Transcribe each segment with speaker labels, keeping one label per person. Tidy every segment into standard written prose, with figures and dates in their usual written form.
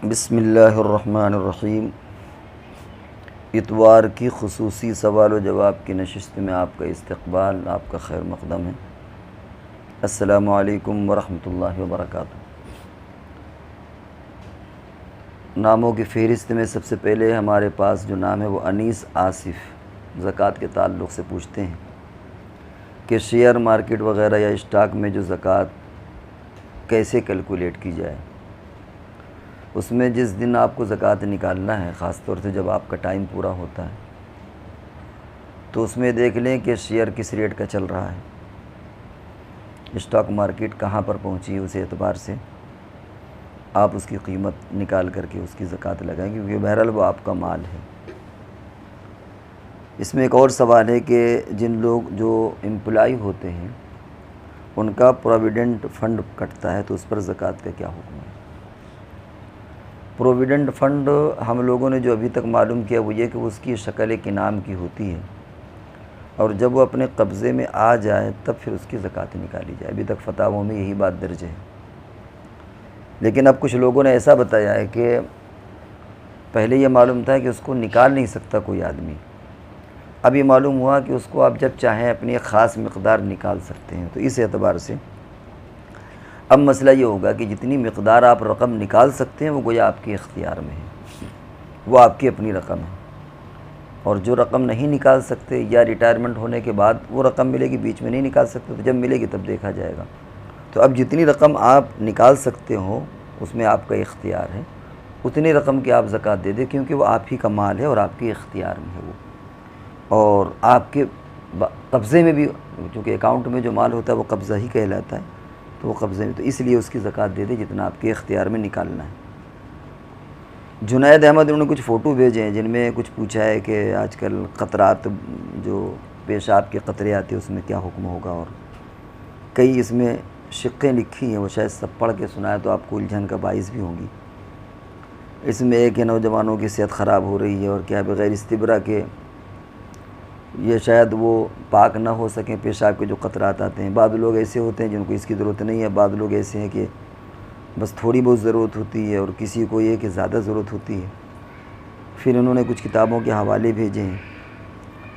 Speaker 1: بسم اللہ الرحمن الرحیم۔ اتوار کی خصوصی سوال و جواب کی نشست میں آپ کا استقبال، آپ کا خیر مقدم ہے۔ السلام علیکم ورحمۃ اللہ وبرکاتہ۔ ناموں کی فہرست میں سب سے پہلے ہمارے پاس جو نام ہے وہ انیس آصف زکوٰۃ کے تعلق سے پوچھتے ہیں کہ شیئر مارکیٹ وغیرہ یا اسٹاک میں جو زکوٰۃ کیسے کیلکولیٹ کی جائے۔ اس میں جس دن آپ کو زکوٰۃ نکالنا ہے، خاص طور سے جب آپ کا ٹائم پورا ہوتا ہے، تو اس میں دیکھ لیں کہ شیئر کس ریٹ کا چل رہا ہے، اسٹاک مارکیٹ کہاں پر پہنچی ہے، اس اعتبار سے آپ اس کی قیمت نکال کر کے اس کی زکوٰۃ لگائیں، کیونکہ بہرحال وہ آپ کا مال ہے۔ اس میں ایک اور سوال ہے کہ جن لوگ جو امپلائی ہوتے ہیں ان کا پروویڈنٹ فنڈ کٹتا ہے تو اس پر زکوٰۃ کا کیا حکم ہے؟ پروویڈنٹ فنڈ ہم لوگوں نے جو ابھی تک معلوم کیا وہ یہ کہ اس کی شکل ایک انعام کی ہوتی ہے، اور جب وہ اپنے قبضے میں آ جائے تب پھر اس کی زکوٰۃ نکالی جائے۔ ابھی تک فتاووں میں یہی بات درج ہے، لیکن اب کچھ لوگوں نے ایسا بتایا ہے کہ پہلے یہ معلوم تھا کہ اس کو نکال نہیں سکتا کوئی آدمی، اب یہ معلوم ہوا کہ اس کو آپ جب چاہیں اپنی ایک خاص مقدار نکال سکتے ہیں۔ تو اس اعتبار سے اب مسئلہ یہ ہوگا کہ جتنی مقدار آپ رقم نکال سکتے ہیں وہ گویا آپ کے اختیار میں ہے، وہ آپ کی اپنی رقم ہے، اور جو رقم نہیں نکال سکتے یا ریٹائرمنٹ ہونے کے بعد وہ رقم ملے گی، بیچ میں نہیں نکال سکتے تو جب ملے گی تب دیکھا جائے گا۔ تو اب جتنی رقم آپ نکال سکتے ہو اس میں آپ کا اختیار ہے، اتنی رقم کی آپ زکوٰۃ دے دیں، کیونکہ وہ آپ ہی کا مال ہے اور آپ کے اختیار میں ہے وہ، اور آپ کے قبضے میں بھی، چونکہ اکاؤنٹ میں جو مال ہوتا ہے وہ قبضہ ہی کہلاتا ہے، تو وہ قبضے میں، تو اس لیے اس کی زکوٰۃ دے دے جتنا آپ کے اختیار میں نکالنا ہے۔ جنید احمد انہوں نے کچھ فوٹو بھیجے ہیں جن میں کچھ پوچھا ہے کہ آج کل قطرات جو پیشاب کے قطرے آتے ہیں اس میں کیا حکم ہوگا، اور کئی اس میں شقیں لکھی ہیں، وہ شاید سب پڑھ کے سنائے تو آپ کو الجھن کا باعث بھی ہوں گی۔ اس میں ایک ہے نوجوانوں کی صحت خراب ہو رہی ہے اور کیا بغیر استبرا کے یہ شاید وہ پاک نہ ہو سکیں پیشاب کے جو قطرات آتے ہیں۔ بعض لوگ ایسے ہوتے ہیں جن کو اس کی ضرورت نہیں ہے، بعض لوگ ایسے ہیں کہ بس تھوڑی بہت ضرورت ہوتی ہے، اور کسی کو یہ کہ زیادہ ضرورت ہوتی ہے۔ پھر انہوں نے کچھ کتابوں کے حوالے بھیجے ہیں،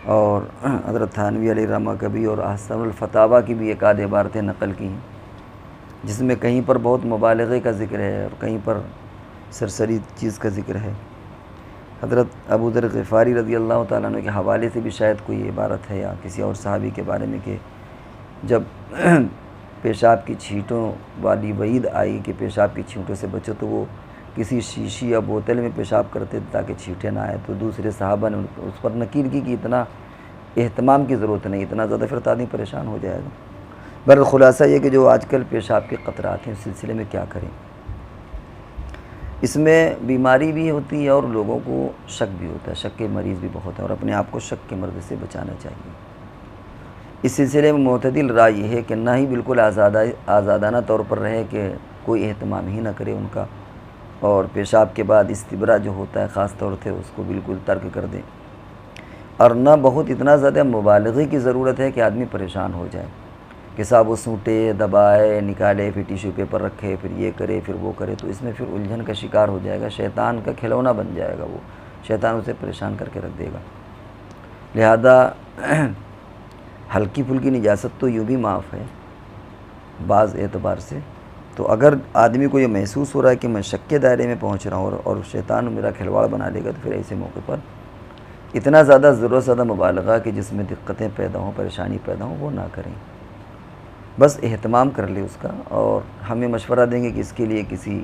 Speaker 1: اور حضرت تھانوی علیہ الرحمہ کا بھی اور احسن الفتاویٰ کی بھی ایک آدھ عبارتیں نقل کی ہیں، جس میں کہیں پر بہت مبالغے کا ذکر ہے اور کہیں پر سرسری چیز کا ذکر ہے۔ حضرت ابو ذر غفاری رضی اللہ تعالیٰ عنہ کے حوالے سے بھی شاید کوئی عبارت ہے، یا کسی اور صحابی کے بارے میں، کہ جب پیشاب کی چھینٹوں والی وعید آئی کہ پیشاب کی چھینٹوں سے بچو، تو وہ کسی شیشی یا بوتل میں پیشاب کرتے تاکہ چھینٹیں نہ آئے، تو دوسرے صحابہ نے اس پر نکیر کی کہ اتنا اہتمام کی ضرورت نہیں، اتنا زیادہ پھر آدمی پریشان ہو جائے گا۔ بہرحال خلاصہ یہ کہ جو آج کل پیشاب کے قطرات ہیں اس سلسلے میں کیا کریں۔ اس میں بیماری بھی ہوتی ہے اور لوگوں کو شک بھی ہوتا ہے، شک کے مریض بھی بہت ہے، اور اپنے آپ کو شک کے مرض سے بچانا چاہیے۔ اس سلسلے میں معتدل رائے یہ ہے کہ نہ ہی بالکل آزادانہ طور پر رہے کہ کوئی اہتمام ہی نہ کرے ان کا، اور پیشاب کے بعد استبرا جو ہوتا ہے خاص طور سے اس کو بالکل ترک کر دیں، اور نہ بہت اتنا زیادہ مبالغے کی ضرورت ہے کہ آدمی پریشان ہو جائے کہ صاحب وہ سونٹے دبائے نکالے پھر ٹیشو پیپر رکھے پھر یہ کرے پھر وہ کرے، تو اس میں پھر الجھن کا شکار ہو جائے گا، شیطان کا کھلونا بن جائے گا، وہ شیطان اسے پریشان کر کے رکھ دے گا۔ لہذا ہلکی پھلکی نجاست تو یوں بھی معاف ہے بعض اعتبار سے، تو اگر آدمی کو یہ محسوس ہو رہا ہے کہ میں شک کے دائرے میں پہنچ رہا ہوں اور شیطان میرا کھلواڑ بنا لے گا، تو پھر ایسے موقع پر اتنا زیادہ ضرورت زیادہ مبالغہ کہ جس میں دقتیں پیدا ہوں، پریشانی پیدا ہوں، وہ نہ کریں، بس اہتمام کر لے اس کا، اور ہمیں مشورہ دیں گے کہ اس کے لیے کسی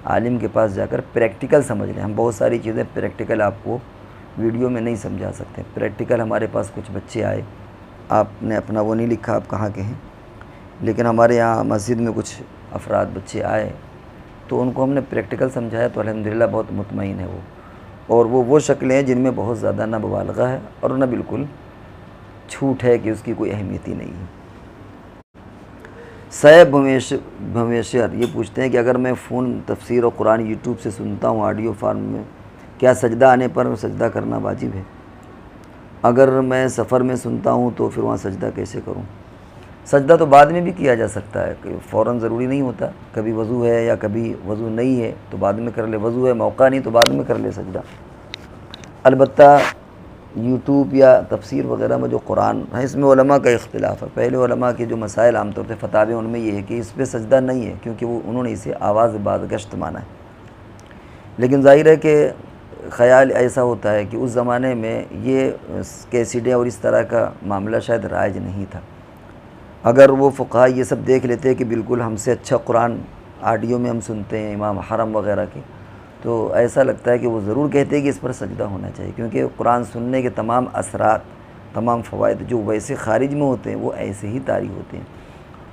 Speaker 1: عالم کے پاس جا کر پریکٹیکل سمجھ لیں۔ ہم بہت ساری چیزیں پریکٹیکل آپ کو ویڈیو میں نہیں سمجھا سکتے، پریکٹیکل ہمارے پاس کچھ بچے آئے، آپ نے اپنا وہ نہیں لکھا آپ کہاں کے ہیں، لیکن ہمارے یہاں مسجد میں کچھ افراد بچے آئے تو ان کو ہم نے پریکٹیکل سمجھایا، تو الحمدللہ بہت مطمئن ہے وہ، اور وہ شکلیں ہیں جن میں بہت زیادہ نہ مبالغہ ہے اور نہ بالکل چھوٹ ہے کہ اس کی کوئی اہمیت ہی نہیں ہے۔ سیب بھویشر یہ پوچھتے ہیں کہ اگر میں فون تفسیر و قرآن یوٹیوب سے سنتا ہوں آڈیو فارم میں، کیا سجدہ آنے پر سجدہ کرنا واجب ہے؟ اگر میں سفر میں سنتا ہوں تو پھر وہاں سجدہ کیسے کروں؟ سجدہ تو بعد میں بھی کیا جا سکتا ہے، کہ فوراً ضروری نہیں ہوتا، کبھی وضو ہے یا کبھی وضو نہیں ہے تو بعد میں کر لے، وضو ہے موقع نہیں تو بعد میں کر لے سجدہ۔ البتہ یوٹیوب یا تفسیر وغیرہ میں جو قرآن ہے اس میں علماء کا اختلاف ہے۔ پہلے علماء کے جو مسائل عام طور سے فتاوے ان میں یہ ہے کہ اس پہ سجدہ نہیں ہے، کیونکہ انہوں نے اسے آواز بازگشت مانا ہے۔ لیکن ظاہر ہے کہ خیال ایسا ہوتا ہے کہ اس زمانے میں یہ کیسیڈیں اور اس طرح کا معاملہ شاید رائج نہیں تھا۔ اگر وہ فقہاء یہ سب دیکھ لیتے کہ بالکل ہم سے اچھا قرآن آڈیو میں ہم سنتے ہیں امام حرم وغیرہ کے، تو ایسا لگتا ہے کہ وہ ضرور کہتے ہیں کہ اس پر سجدہ ہونا چاہیے، کیونکہ قرآن سننے کے تمام اثرات، تمام فوائد جو ویسے خارج میں ہوتے ہیں وہ ایسے ہی طاری ہوتے ہیں۔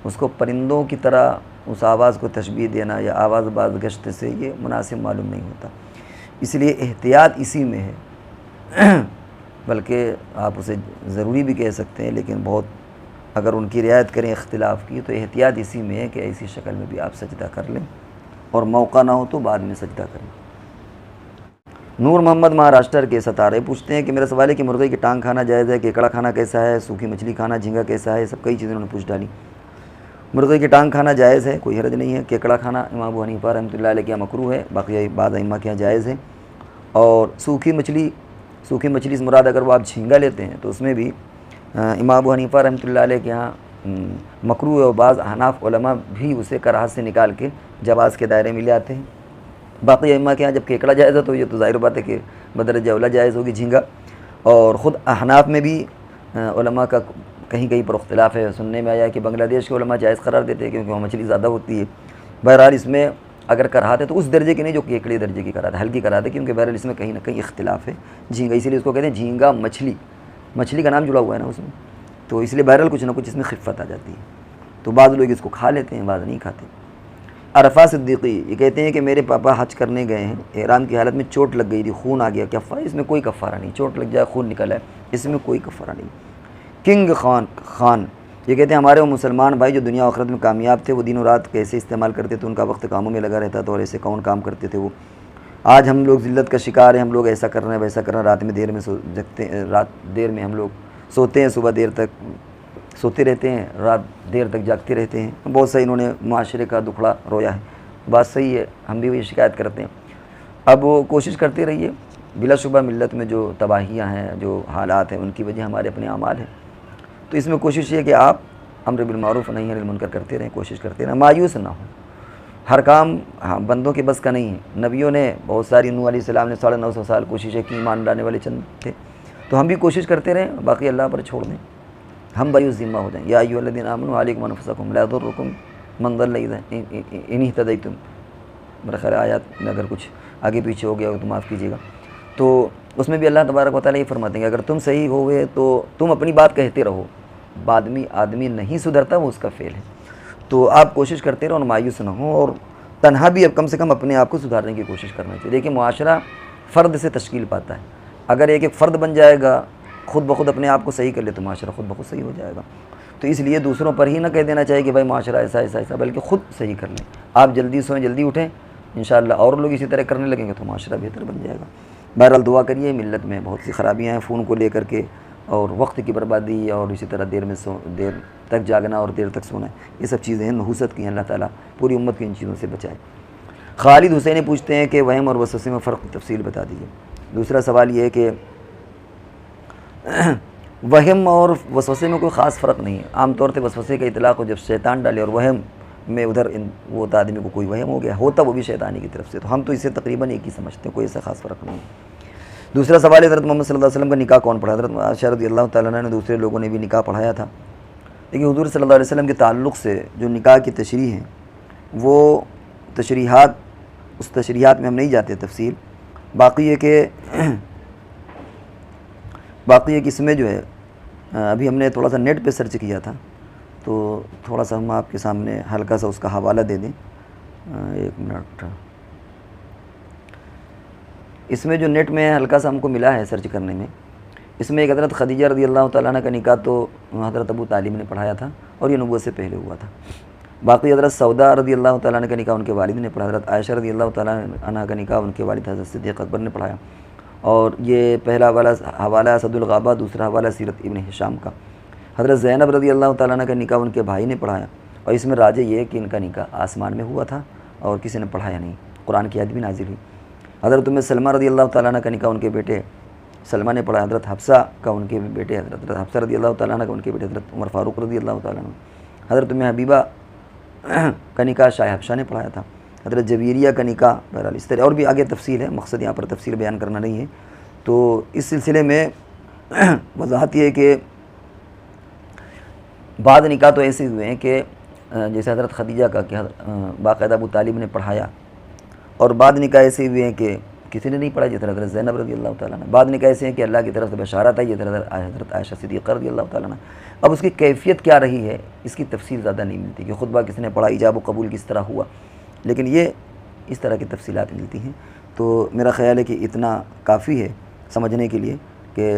Speaker 1: اس کو پرندوں کی طرح اس آواز کو تشبیہ دینا یا آواز بازگشت سے یہ مناسب معلوم نہیں ہوتا، اس لیے احتیاط اسی میں ہے۔ بلکہ آپ اسے ضروری بھی کہہ سکتے ہیں، لیکن بہت اگر ان کی رعایت کریں اختلاف کی تو احتیاط اسی میں ہے کہ ایسی شکل میں بھی آپ سجدہ کر لیں، اور موقع نہ ہو تو بعد میں سجدہ کریں۔ نور محمد مہاراشٹر کے ستارے پوچھتے ہیں کہ میرا سوال ہے کہ مرغے کی ٹانگ کھانا جائز ہے، کیکڑا کھانا کیسا ہے، سوکھی مچھلی کھانا، جھینگا کیسا ہے، سب کئی چیزیں انہوں نے پوچھ ڈالی۔ مرغے کی ٹانگ کھانا جائز ہے، کوئی حرج نہیں ہے۔ کیکڑا کھانا امام ابو حنیفہ رحمۃ اللہ علیہ کے یہاں مکروہ ہے، باقی بعض ائمہ کے یہاں جائز ہے۔ اور سوکھی مچھلی سے مراد اگر وہ آپ جھینگا لیتے ہیں تو اس میں بھی امام ابو حنیفہ رحمۃ اللہ علیہ کے یہاں مکروہ ہے، اور بعض احناف علماء بھی اسے کراہت سے نکال کے جواز کے دائرے میں لے آتے ہیں۔ باقی ائمہ کے یہاں جب کیکڑا جائز ہے تو یہ تو ظاہر بات ہے کہ بدرجہ اولیٰ جائز ہوگی جھینگا۔ اور خود احناف میں بھی علماء کا کہیں کہیں پر اختلاف ہے، سننے میں آیا کہ بنگلہ دیش کے علماء جائز قرار دیتے ہیں کیونکہ وہاں مچھلی زیادہ ہوتی ہے۔ بہرحال اس میں اگر کراہت ہے تو اس درجے کی نہیں جو کیکڑے درجے کی کراہت ہے، ہلکی کراہت ہے، کیونکہ بہرحال اس میں کہیں نہ کہیں اختلاف ہے۔ جھینگا اسی لیے اس کو کہتے ہیں جھینگا مچھلی کا نام جڑا ہوا ہے نا اس میں، تو اس لیے بہرحال کچھ نہ کچھ اس میں خفت آ جاتی ہے، تو بعض لوگ اس کو کھا لیتے ہیں، بعض نہیں کھاتے۔ عرفہ صدیقی یہ کہتے ہیں کہ میرے پاپا حج کرنے گئے ہیں، احرام کی حالت میں چوٹ لگ گئی تھی، خون آ گیا، کفارہ؟ اس میں کوئی کفارہ نہیں، چوٹ لگ جائے خون نکل ہے اس میں کوئی کفارہ نہیں۔ کنگ خان یہ کہتے ہیں ہمارے وہ مسلمان بھائی جو دنیا و آخرت میں کامیاب تھے، وہ دن و رات کیسے استعمال کرتے تھے، ان کا وقت کاموں میں لگا رہتا تھا، اور ایسے کون کام کرتے تھے وہ؟ آج ہم لوگ ذلت کا شکار ہیں، ہم لوگ ایسا کر رہے ہیں ویسا کر رہے ہیں، رات میں دیر میں جگتے ہیں، رات دیر میں ہم لوگ سوتے ہیں، صبح دیر تک سوتے رہتے ہیں، رات دیر تک جاگتے رہتے ہیں۔ بہت سا انہوں نے معاشرے کا دکھڑا رویا ہے، بات صحیح ہے، ہم بھی وہی شکایت کرتے ہیں۔ اب وہ کوشش کرتے رہیے، بلا شبہ ملت میں جو تباہیاں ہیں، جو حالات ہیں، ان کی وجہ ہمارے اپنے اعمال ہیں، تو اس میں کوشش یہ کہ آپ امر بالمعروف و نہی عن المنکر کرتے رہیں، کوشش کرتے رہیں، مایوس نہ ہوں۔ ہر کام بندوں کے بس کا نہیں ہے، نبیوں نے بہت ساری، نوح علیہ السلام نے 950 سال کوششیں کی، ایمان لانے والے چند تھے، تو ہم بھی کوشش کرتے رہیں، باقی اللہ پر چھوڑ دیں، ہم بری ذمہ ہو جائیں۔ یا ایھا الذین آمنوا علیکم انفسکم لا یضرکم من ضل اذا اہتدیتم، میرا خیال آیات میں اگر کچھ آگے پیچھے ہو گیا ہو تو معاف کیجیے گا۔ تو اس میں بھی اللہ تبارک و تعالیٰ یہ فرماتے ہیں کہ اگر تم صحیح ہوئے تو تم اپنی بات کہتے رہو، آدمی نہیں سدھرتا وہ اس کا فعل ہے، تو آپ کوشش کرتے رہو اور مایوس نہ ہوں، اور تنہا بھی اب کم سے کم اپنے آپ کو سدھارنے کی کوشش کرنا چاہیے۔ دیکھیں معاشرہ فرد سے تشکیل پاتا ہے، اگر ایک فرد بن جائے گا، خود بخود اپنے آپ کو صحیح کر لے تو معاشرہ خود بخود صحیح ہو جائے گا۔ تو اس لیے دوسروں پر ہی نہ کہہ دینا چاہیے کہ بھائی معاشرہ ایسا، بلکہ خود صحیح کر لیں۔ آپ جلدی سوئیں، جلدی اٹھیں، انشاءاللہ اور لوگ اسی طرح کرنے لگیں گے تو معاشرہ بہتر بن جائے گا۔ بہرحال دعا کریے، ملت میں بہت سی خرابیاں ہیں فون کو لے کر کے، اور وقت کی بربادی، اور اسی طرح دیر تک جاگنا اور دیر تک سونا، یہ سب چیزیں ہیں نحوست کی ہیں، اللہ تعالیٰ پوری امت کی ان چیزوں سے بچائے۔ خالد حسینی پوچھتے ہیں کہ وہم اور وسوسے میں فرق تفصیل بتا دیجیے۔ دوسرا سوال یہ ہے کہ وہم اور وسوسے میں کوئی خاص فرق نہیں ہے، عام طور سے وسوسے کا اطلاق ہو جب شیطان ڈالے، اور وہم میں ادھر وہ آدمی کو کوئی وہم ہو گیا، ہوتا وہ بھی شیطانی کی طرف سے، تو ہم تو اسے تقریباً ایک ہی سمجھتے ہیں، کوئی ایسا خاص فرق نہیں ہے۔ دوسرا سوال ہے حضرت محمد صلی اللہ علیہ وسلم کا نکاح کون پڑھا؟ حضرت عائشہ رضی اللہ تعالیٰ عنہ نے دوسرے لوگوں نے بھی نکاح پڑھایا تھا، لیکن حضور صلی اللہ علیہ وسلم کے تعلق سے جو نکاح کی تشریح ہیں وہ اس تشریحات میں ہم نہیں جاتے تفصیل۔ باقی ہے کہ اس میں جو ہے ابھی ہم نے تھوڑا سا نیٹ پہ سرچ کیا تھا، تو تھوڑا سا ہم آپ کے سامنے ہلکا سا اس کا حوالہ دے دیں، ایک منٹ۔ اس میں جو نیٹ میں ہلکا سا ہم کو ملا ہے سرچ کرنے میں، اس میں ایک حضرت خدیجہ رضی اللہ تعالیٰ عنہ کا نکاح تو حضرت ابو طالب نے پڑھایا تھا، اور یہ نبوت سے پہلے ہوا تھا۔ باقی حضرت سودا رضی اللہ تعالیٰ عنہ کا نکاح ان کے والد نے پڑھا، حضرت عائشہ رضی اللہ تعالیٰ عنہ کا نکاح ان کے والد حضرت صدیق اکبر نے پڑھایا، اور یہ پہلا حوالہ اسد الغابہ، دوسرا حوالہ سیرت ابن ہشام کا۔ حضرت زینب رضی اللہ تعالیٰ عنہ کا نکاح ان کے بھائی نے پڑھایا، اور اس میں راجع یہ ہے کہ ان کا نکاح آسمان میں ہوا تھا اور کسی نے پڑھایا نہیں، قرآن کی آیت بھی نازل ہوئی۔ حضرت ام سلمہ رضی اللہ تعالیٰ عنہ کا نکاح ان کے بیٹے سلمہ نے پڑھا، حضرت حفصہ کا ان کے بیٹے حضرت حفصہ رضی اللہ تعالیٰ عنہ کا ان کے بیٹے حضرت عمر فاروق رضی اللہ تعالیٰ عنہ۔ حضرت ام حبیبہ کا نکاح شاہ حبشہ نے پڑھایا تھا۔ حضرت جویریہ کا نکاح بہرحال اس طرح، اور بھی آگے تفصیل ہے، مقصد یہاں پر تفصیل بیان کرنا نہیں ہے۔ تو اس سلسلے میں وضاحت یہ ہے کہ بعض نکاح تو ایسے ہوئے ہیں کہ جیسے حضرت خدیجہ کا کہ باقاعدہ ابو طالب نے پڑھایا، اور بعض نکاح ایسے ہوئے ہیں کہ کسی نے نہیں پڑھایا، جیسے حضرت زینب رضی اللہ تعالیٰ عنہ۔ بعض نکاح ایسے ہیں کہ اللہ کی طرف سے بشارت آئی، حضرت عائشہ صدیقہ رضی اللہ تعالیٰ عنہ۔ اب اس کی کیفیت کیا رہی ہے اس کی تفصیل زیادہ نہیں ملتی کہ خطبہ کس نے پڑھا، ایجاب و قبول کس طرح ہوا، لیکن یہ اس طرح کی تفصیلات ملتی ہیں۔ تو میرا خیال ہے کہ اتنا کافی ہے سمجھنے کے لیے کہ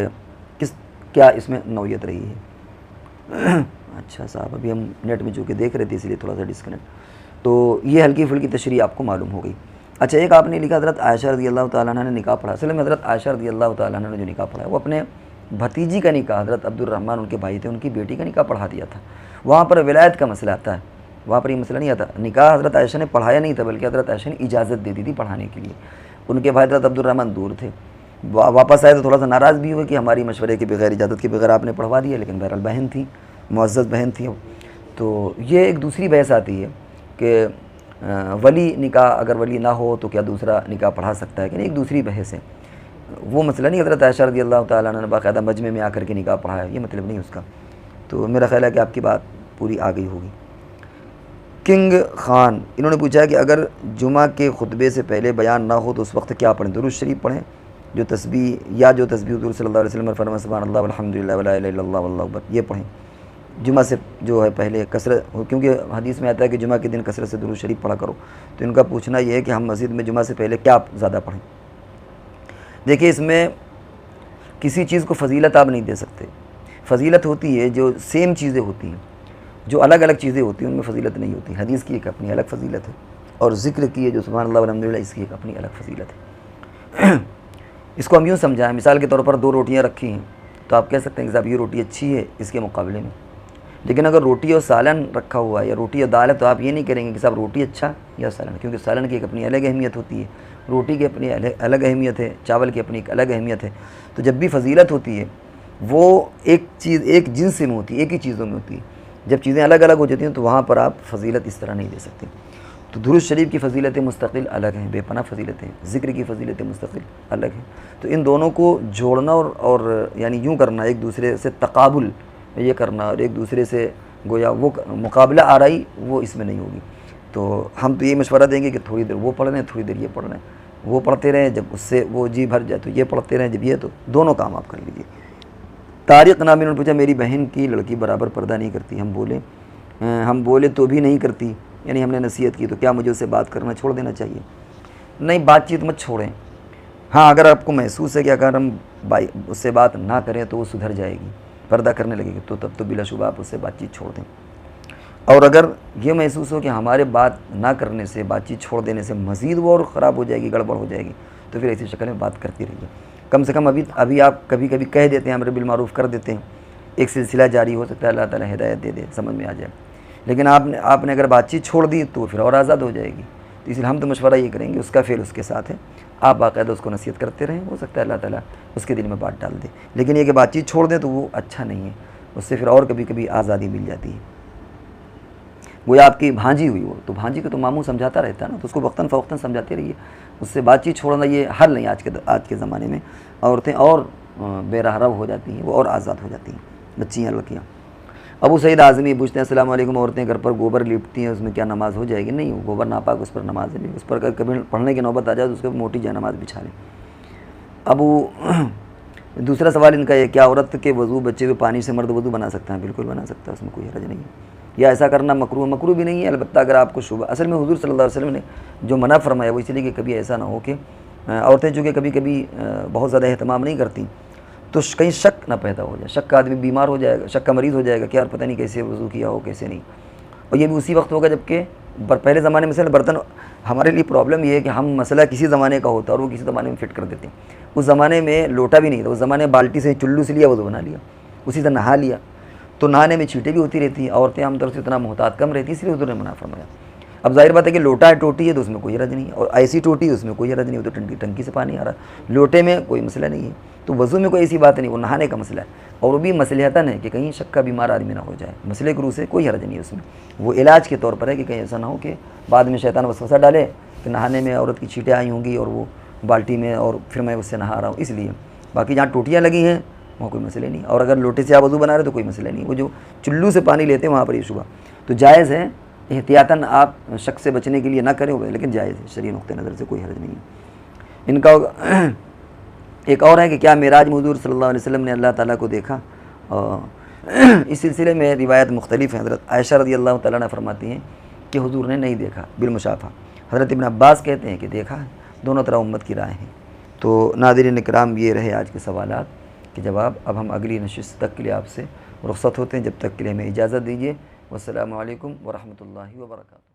Speaker 1: کیا اس میں نوعیت رہی ہے۔ اچھا صاحب، ابھی ہم نیٹ میں جو کہ دیکھ رہے تھے اس لیے تھوڑا سا ڈسکنیکٹ، تو یہ ہلکی پھلکی تشریح آپ کو معلوم ہو گئی۔ اچھا، ایک آپ نے لکھا حضرت عائشہ رضی اللہ تعالیٰ عنہ نے نکاح پڑھا۔ اصل میں حضرت عائشہ رضی اللہ تعالیٰ عنہ نے جو نکاح پڑھا ہے وہ اپنے بھتیجی کا نکاح، حضرت عبد الرحمن ان کے بھائی تھے، ان کی بیٹی کا نکاح پڑھا دیا تھا۔ وہاں پر ولایت کا مسئلہ آتا ہے، وہاں پر یہ مسئلہ نہیں آتا۔ نکاح حضرت عائشہ نے پڑھایا نہیں تھا، بلکہ حضرت عائشہ نے اجازت دے دی تھی پڑھانے کے لیے۔ ان کے بھائی حضرت عبد الرحمن دور تھے، واپس آئے تو تھوڑا سا ناراض بھی ہوئے کہ ہماری مشورے کے بغیر، اجازت کے بغیر آپ نے پڑھوا دیا، لیکن بہرحال بہن تھی، معزز بہن تھی۔ تو یہ ایک دوسری بحث آتی ہے کہ ولی نکاح اگر ولی نہ ہو تو کیا دوسرا نکاح پڑھا سکتا ہے کہ نہیں، ایک دوسری بحث ہے، وہ مسئلہ نہیں۔ حضرت عائشہ رضی اللہ تعالیٰ عنہ نے باقاعدہ مجمع میں آ کر کے نکاح پڑھایا، یہ مطلب نہیں اس کا۔ تو میرا خیال ہے کہ آپ کی بات پوری آ گئی ہوگی۔ کنگ خان انہوں نے پوچھا کہ اگر جمعہ کے خطبے سے پہلے بیان نہ ہو تو اس وقت کیا پڑھیں؟ درود شریف پڑھیں، جو تسبیح حضور صلی اللہ علیہ وسلم نے فرمایا سبحان اللہ والحمد للہ ولا الہ الا اللہ واللہ اکبر، یہ پڑھیں جمعہ سے جو ہے پہلے کثرت، کیونکہ حدیث میں آتا ہے کہ جمعہ کے دن کثرت سے درود شریف پڑھا کرو۔ تو ان کا پوچھنا یہ ہے کہ ہم مسجد میں جمعہ سے پہلے کیا زیادہ پڑھیں؟ دیکھیے، اس میں کسی چیز کو فضیلت آپ نہیں دے سکتے۔ فضیلت ہوتی ہے جو سیم چیزیں ہوتی ہیں، جو الگ الگ چیزیں ہوتی ہیں ان میں فضیلت نہیں ہوتی۔ حدیث کی ایک اپنی الگ فضیلت ہے، اور ذکر کی ہے جو سبحان اللہ والحمد للہ، اس کی ایک اپنی الگ فضیلت ہے۔ اس کو ہم یوں سمجھائیں، مثال کے طور پر 2 روٹیاں رکھی ہیں تو آپ کہہ سکتے ہیں کہ صاحب یہ روٹی اچھی ہے اس کے مقابلے میں، لیکن اگر روٹی اور سالن رکھا ہوا ہے یا روٹی اور دال ہے تو آپ یہ نہیں کریں گے کہ صاحب روٹی اچھا یا سالن، کیونکہ سالن کی ایک اپنی الگ اہمیت ہوتی ہے، روٹی کی اپنی الگ اہمیت ہے، چاول کی اپنی ایک الگ اہمیت ہے۔ تو جب بھی فضیلت ہوتی ہے وہ ایک چیز ایک جنس میں ہوتی ہے، ایک ہی چیزوں میں ہوتی ہے۔ جب چیزیں الگ الگ ہو جاتی ہیں تو وہاں پر آپ فضیلت اس طرح نہیں دے سکتے۔ تو درود شریف کی فضیلتیں مستقل الگ ہیں، بے پناہ فضیلتیں، ذکر کی فضیلتیں مستقل الگ ہیں۔ تو ان دونوں کو جوڑنا اور یعنی یوں کرنا، ایک دوسرے سے تقابل یہ کرنا اور ایک دوسرے سے گویا وہ مقابلہ آرائی، وہ اس میں نہیں ہوگی۔ تو ہم تو یہ مشورہ دیں گے کہ تھوڑی دیر وہ پڑھ رہے ہیں، تھوڑی دیر یہ پڑھ رہے ہیں، وہ پڑھتے رہیں، جب اس سے وہ جی بھر جائے تو یہ پڑھتے رہیں، جب یہ تو دونوں کام آپ کر لیجیے۔ طارق نامی نے پوچھا میری بہن کی لڑکی برابر پردہ نہیں کرتی، ہم بولے تو بھی نہیں کرتی، یعنی ہم نے نصیحت کی تو کیا مجھے اس سے بات کرنا چھوڑ دینا چاہیے؟ نہیں، بات چیت مت چھوڑیں۔ ہاں، اگر آپ کو محسوس ہے کہ اگر ہم اس سے بات نہ کریں تو وہ سدھر جائے گی، پردہ کرنے لگے گی، تو تب تو بلا شبہ آپ اس سے بات چیت چھوڑ دیں۔ اور اگر یہ محسوس ہو کہ ہمارے بات نہ کرنے سے، بات چیت چھوڑ دینے سے مزید وہ اور خراب ہو جائے گی، گڑبڑ ہو جائے گی، تو پھر ایسی شکل میں بات کرتی رہیے۔ کم سے کم ابھی آپ کبھی کبھی کہہ دیتے ہیں، امر بالمعروف کر دیتے ہیں، ایک سلسلہ جاری ہو سکتا ہے، اللہ تعالیٰ ہدایت دے دے، سمجھ میں آ جائے۔ لیکن آپ نے اگر بات چیت چھوڑ دی تو پھر اور آزاد ہو جائے گی۔ تو اس لیے ہم تو مشورہ یہ کریں گے، اس کا فعل اس کے ساتھ ہے، آپ باقاعدہ اس کو نصیحت کرتے رہیں، ہو سکتا ہے اللہ تعالیٰ اس کے دل میں بات ڈال دے۔ لیکن یہ کہ بات چیت چھوڑ دیں تو وہ اچھا نہیں ہے، اس سے پھر اور کبھی کبھی آزادی مل جاتی ہے۔ وہ آپ کی بھانجی ہوئی، وہ تو بھانجی کو تو ماموں سمجھاتا رہتا ہے نا، تو اس کو وقتاً فوقتاً سمجھاتے رہیے، اس سے بات چیت چھوڑنا یہ حل نہیں۔ آج کے زمانے میں عورتیں اور بے راہ رو ہو جاتی ہیں، وہ اور آزاد ہو جاتی ہیں، بچیاں لڑکیاں۔ ابو سعید اعظمی پوچھتے ہیں السلام علیکم، عورتیں گھر پر گوبر لیپتی ہیں، اس میں کیا نماز ہو جائے گی؟ نہیں، وہ گوبر ناپاک، اس پر نماز نہیں، اس پر کبھی پڑھنے کی نوبت آ جائے تو اس کو موٹی جائے نماز بچھا لیں۔ دوسرا سوال ان کا یہ، کیا عورت کے وضو بچے ہوئے پانی سے مرد وضو بنا سکتا ہے؟ بالکل بنا سکتا ہے، اس میں کوئی حرج نہیں ہے، یا ایسا کرنا مکروہ بھی نہیں ہے، البتہ اگر آپ کو شبہ، اصل میں حضور صلی اللہ علیہ وسلم نے جو منع فرمایا وہ اس لیے کہ کبھی ایسا نہ ہو کہ عورتیں چونکہ کبھی کبھی بہت زیادہ اہتمام نہیں کرتی تو کہیں شک نہ پیدا ہو جائے، شک کا آدمی بیمار ہو جائے گا، شک کا مریض ہو جائے گا کہ یار پتہ نہیں کیسے وضو کیا ہو کیسے نہیں، اور یہ بھی اسی وقت ہوگا جب کہ پہلے زمانے میں برتن، ہمارے لیے پرابلم یہ ہے کہ ہم مسئلہ کسی زمانے کا ہوتا ہے اور وہ کسی زمانے میں فٹ کر دیتے ہیں۔ اس زمانے میں لوٹا بھی نہیں تھا، اس زمانے میں بالٹی سے چلو سے لیا وضو بنا لیا، اسی سے نہا لیا، تو نہانے میں چھینٹیں بھی ہوتی رہتی ہیں، عورتیں عام طور سے اتنا محتاط کم رہتی ہیں، اس لیے حضور نے منع فرمایا۔ اب ظاہر بات ہے کہ لوٹا ہے، ٹوٹی ہے تو اس میں کوئی حرج نہیں ہے، اور ایسی ٹوٹی ہے اس میں کوئی حرج نہیں، وہ تو ٹنکی سے پانی آ رہا ہے، لوٹے میں کوئی مسئلہ نہیں ہے۔ تو وضو میں کوئی ایسی بات نہیں، وہ نہانے کا مسئلہ ہے، اور وہ بھی مصلحتاً ہے کہ کہیں شک کا بیمار آدمی نہ ہو جائے، مسئلے کی روح سے کوئی حرج نہیں ہے اس میں، وہ علاج کے طور پر ہے کہ کہیں ایسا نہ ہو کہ بعد میں شیطان وسوسہ ڈالے کہ نہانے میں عورت کی چھینٹیں آئی ہوں گی اور وہ بالٹی میں، اور پھر میں اس سے نہا رہا ہوں، اس لیے۔ باقی جہاں ٹوٹیاں لگی ہیں وہاں کوئی مسئلہ نہیں، اور اگر لوٹے سے آپ وضو بنا رہے تو کوئی مسئلہ نہیں، وہ جو چلو سے پانی لیتے ہیں وہاں پر یہ شبہ تو جائز ہے، احتیاطاً آپ شک سے بچنے کے لیے نہ کریں ہوئے، لیکن جائز ہے، شرعی نقطہ نظر سے کوئی حرج نہیں ہے۔ ان کا ایک اور ہے کہ کیا معراج میں حضور صلی اللہ علیہ وسلم نے اللہ تعالیٰ کو دیکھا؟ اس سلسلے میں روایت مختلف ہیں۔ حضرت عائشہ رضی اللہ تعالیٰ عنہ فرماتی ہیں کہ حضور نے نہیں دیکھا بالمشافہ، حضرت ابن عباس کہتے ہیں کہ دیکھا ہے، دونوں طرح امت کی رائے ہیں۔ تو ناظرین کرام، یہ رہے آج کے سوالات کے جواب۔ اب ہم اگلی نشست تک کے لیے آپ سے رخصت ہوتے ہیں، جب تک کے لیے ہمیں اجازت دیجیے۔ والسلام علیکم ورحمۃ اللہ وبرکاتہ۔